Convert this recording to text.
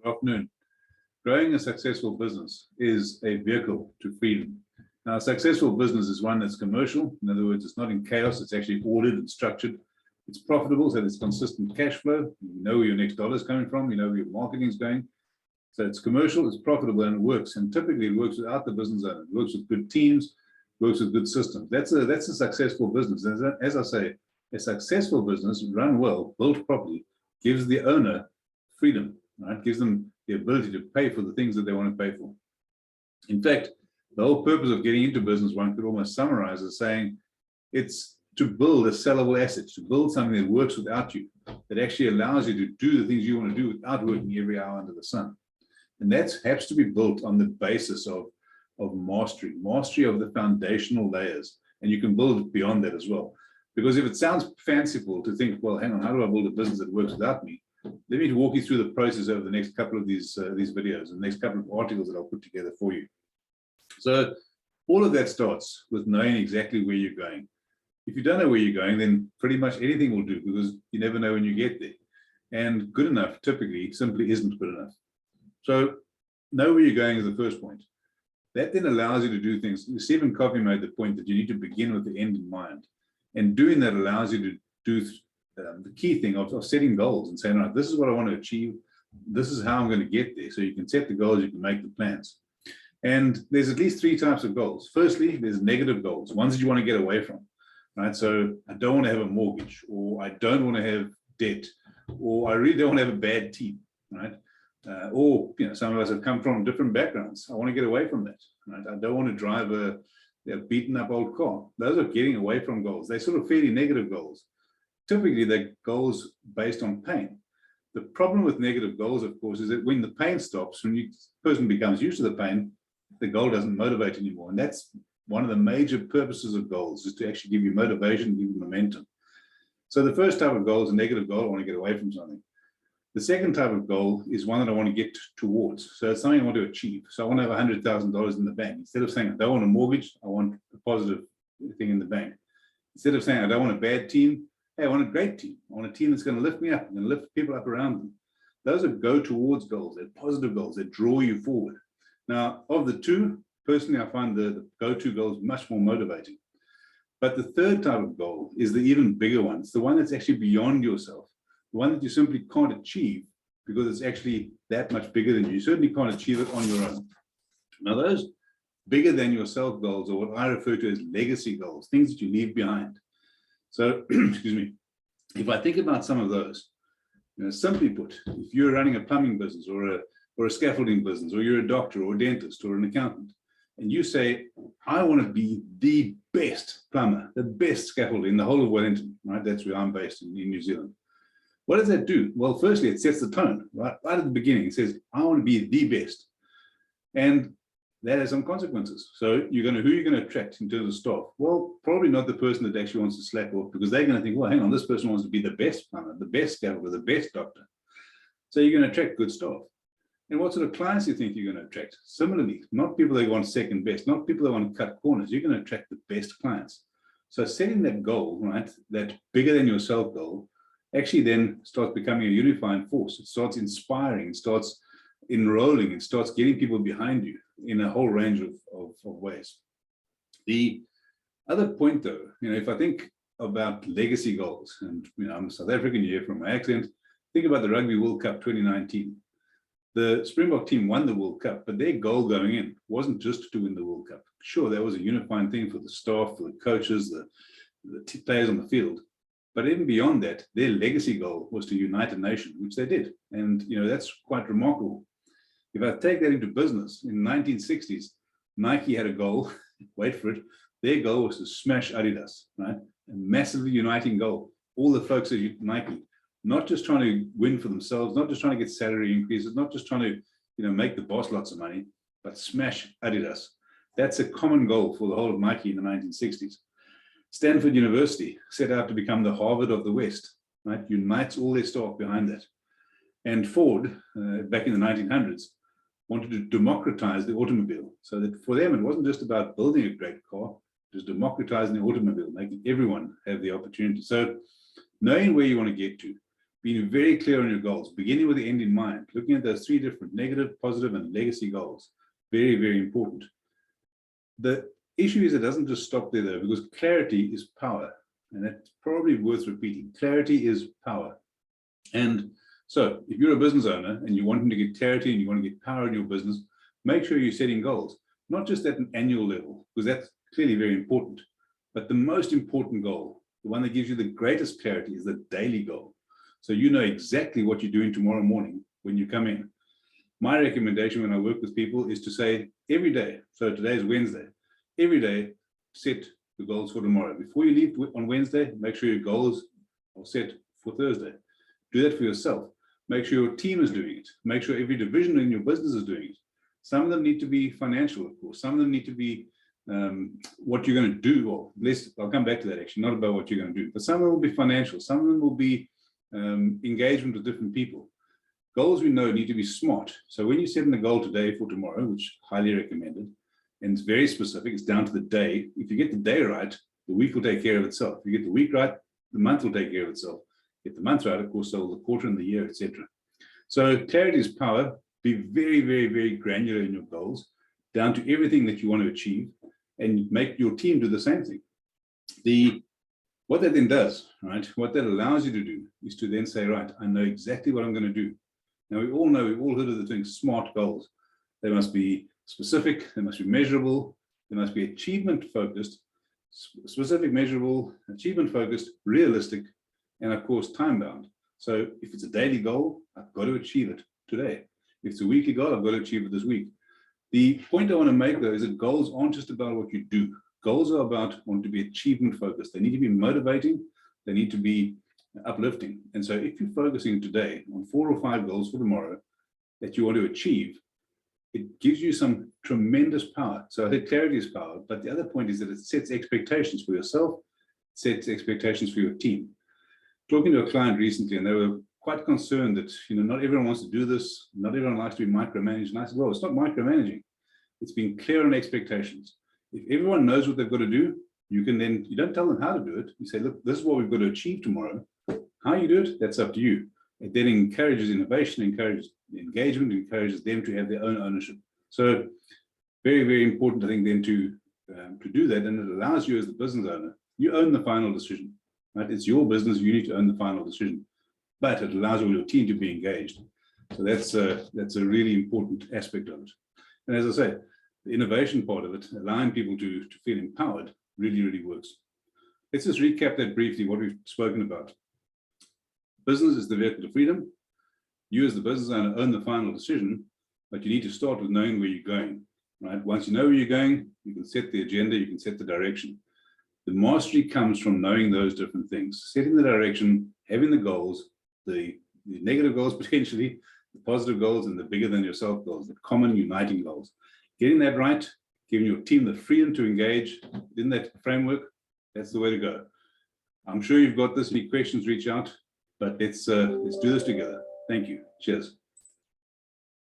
Good afternoon. Growing a successful business is a vehicle to freedom. Now, a successful business is one that's commercial. In other words, it's not in chaos. It's actually ordered and structured. It's profitable, so there's consistent cash flow. You know where your next dollar is coming from. You know where your marketing is going. So it's commercial, it's profitable, and it works. And typically, it works without the business owner. It works with good teams, works with good systems. That's a successful business. As I say, a successful business run well, built properly, gives the owner freedom. Right? Gives them the ability to pay for the things that they want to pay for. In fact, the whole purpose of getting into business, one could almost summarize as saying it's to build a sellable asset, to build something that works without you, that actually allows you to do the things you want to do without working every hour under the sun. And that has to be built on the basis of mastery of the foundational layers. And you can build beyond that as well. Because if it sounds fanciful to think, well, hang on, how do I build a business that works without me? Let me walk you through the process over the next couple of these videos and the next couple of articles that I'll put together for you. So all of that starts with knowing exactly where you're going. If you don't know where you're going, then pretty much anything will do, because you never know when you get there. And good enough typically simply isn't good enough. So know where you're going is the first point. That then allows you to do things. Stephen Covey made the point that you need to begin with the end in mind. And doing that allows you to do the key thing of setting goals and saying, all right, this is what I want to achieve. This is how I'm going to get there. So you can set the goals, you can make the plans. And there's at least three types of goals. Firstly, there's negative goals, ones that you want to get away from, right? So I don't want to have a mortgage, or I don't want to have debt, or I really don't want to have a bad team, right? Or, some of us have come from different backgrounds. I want to get away from that, right? I don't want to drive a beaten up old car. Those are getting away from goals. They're sort of fairly negative goals. Typically, they're goals based on pain. The problem with negative goals, of course, is that when the pain stops, when the person becomes used to the pain, the goal doesn't motivate anymore. And that's one of the major purposes of goals, is to actually give you motivation, give you momentum. So the first type of goal is a negative goal. I want to get away from something. The second type of goal is one that I want to get towards. So it's something I want to achieve. So I want to have $100,000 in the bank. Instead of saying I don't want a mortgage, I want a positive thing in the bank. Instead of saying I don't want a bad team, hey, I want a great team. I want a team that's going to lift me up and lift people up around them. Those are go towards goals. They're positive goals. They draw you forward. Now, of the two, personally, I find the go-to goals much more motivating. But the third type of goal is the even bigger one. It's the one that's actually beyond yourself, the one that you simply can't achieve because it's actually that much bigger than you. You certainly can't achieve it on your own. Now, those bigger than yourself goals are what I refer to as legacy goals, things that you leave behind. So, excuse me, if I think about some of those, simply put, if you're running a plumbing business or a scaffolding business, or you're a doctor or a dentist or an accountant, and you say, I want to be the best plumber, the best scaffolder in the whole of Wellington, right? That's where I'm based in New Zealand. What does that do? Well, firstly, it sets the tone, right? Right at the beginning, it says, I want to be the best. And that has some consequences. So who are you going to attract in terms of staff? Well, probably not the person that actually wants to slack off, because they're going to think, well, hang on, this person wants to be the best plumber, the best scaffolder, the best doctor. So you're going to attract good staff. And what sort of clients do you think you're going to attract? Similarly, not people that want second best, not people that want to cut corners. You're going to attract the best clients. So setting that goal, right, that bigger than yourself goal, actually then starts becoming a unifying force. It starts inspiring, it starts enrolling, it starts getting people behind you in a whole range of ways. The other point, though, if I think about legacy goals, and I'm a South African, you hear from my accent, think about the Rugby World Cup 2019. The Springbok team won the World Cup, but their goal going in wasn't just to win the World Cup. Sure, that was a unifying thing for the staff, for the coaches, the players on the field. But even beyond that, their legacy goal was to unite a nation, which they did. And that's quite remarkable. If I take that into business, in the 1960s, Nike had a goal, wait for it, their goal was to smash Adidas, right? A massively uniting goal. All the folks at Nike, not just trying to win for themselves, not just trying to get salary increases, not just trying to make the boss lots of money, but smash Adidas. That's a common goal for the whole of Nike in the 1960s. Stanford University set out to become the Harvard of the West, right? Unites all their staff behind that. And Ford, back in the 1900s, wanted to democratize the automobile. So that for them, it wasn't just about building a great car, it was democratizing the automobile, making everyone have the opportunity. So knowing where you want to get to, being very clear on your goals, beginning with the end in mind, looking at those three different negative, positive, and legacy goals. Very, very important. The issue is it doesn't just stop there though, because clarity is power. And that's probably worth repeating. Clarity is power. And so if you're a business owner and you're wanting to get clarity and you want to get power in your business, make sure you're setting goals, not just at an annual level, because that's clearly very important. But the most important goal, the one that gives you the greatest clarity, is the daily goal. So you know exactly what you're doing tomorrow morning when you come in. My recommendation when I work with people is to say every day, so today is Wednesday, every day set the goals for tomorrow. Before you leave on Wednesday, make sure your goals are set for Thursday. Do that for yourself. Make sure your team is doing it. Make sure every division in your business is doing it. Some of them need to be financial, of course. Some of them need to be what you're going to do. Or I'll come back to that actually, not about what you're going to do. But some of them will be financial. Some of them will be engagement with different people. Goals we know need to be smart. So when you're setting a goal today for tomorrow, which highly recommended, and it's very specific, it's down to the day. If you get the day right, the week will take care of itself. If you get the week right, the month will take care of itself. Get the month right, of course, so the quarter and the year, etc. So clarity is power. Be very, very, very granular in your goals, down to everything that you want to achieve, and make your team do the same thing. What that then does, right, what that allows you to do is to then say, right, I know exactly what I'm going to do. Now, we all know, we've all heard of the thing, SMART goals. They must be specific, they must be measurable, they must be achievement-focused, specific, measurable, achievement-focused, realistic, and of course, time-bound. So if it's a daily goal, I've got to achieve it today. If it's a weekly goal, I've got to achieve it this week. The point I want to make, though, is that goals aren't just about what you do. Goals are want to be achievement-focused. They need to be motivating. They need to be uplifting. And so if you're focusing today on 4 or 5 goals for tomorrow that you want to achieve, it gives you some tremendous power. So I think clarity is power, but the other point is that it sets expectations for yourself, sets expectations for your team. Talking to a client recently, and they were quite concerned that, not everyone wants to do this, not everyone likes to be micromanaged. And I said, well, it's not micromanaging. It's being clear on expectations. If everyone knows what they've got to do, you don't tell them how to do it. You say, look, this is what we've got to achieve tomorrow. How you do it, that's up to you. It then encourages innovation, encourages engagement, encourages them to have their own ownership. So very, very important, I think, then to do that. And it allows you as the business owner, you own the final decision, right? It's your business, you need to own the final decision, but it allows all your team to be engaged. So that's a really important aspect of it. And as I say, the innovation part of it, allowing people to feel empowered, really, really works. Let's just recap that briefly, what we've spoken about. Business is the vehicle to freedom. You as the business owner own the final decision, but you need to start with knowing where you're going, right? Once you know where you're going, you can set the agenda, you can set the direction. The mastery comes from knowing those different things, setting the direction, having the goals, the negative goals potentially, the positive goals, and the bigger than yourself goals, the common uniting goals. Getting that right, giving your team the freedom to engage in that framework, that's the way to go. I'm sure you've got this. Any questions, reach out, but let's do this together. Thank you. Cheers.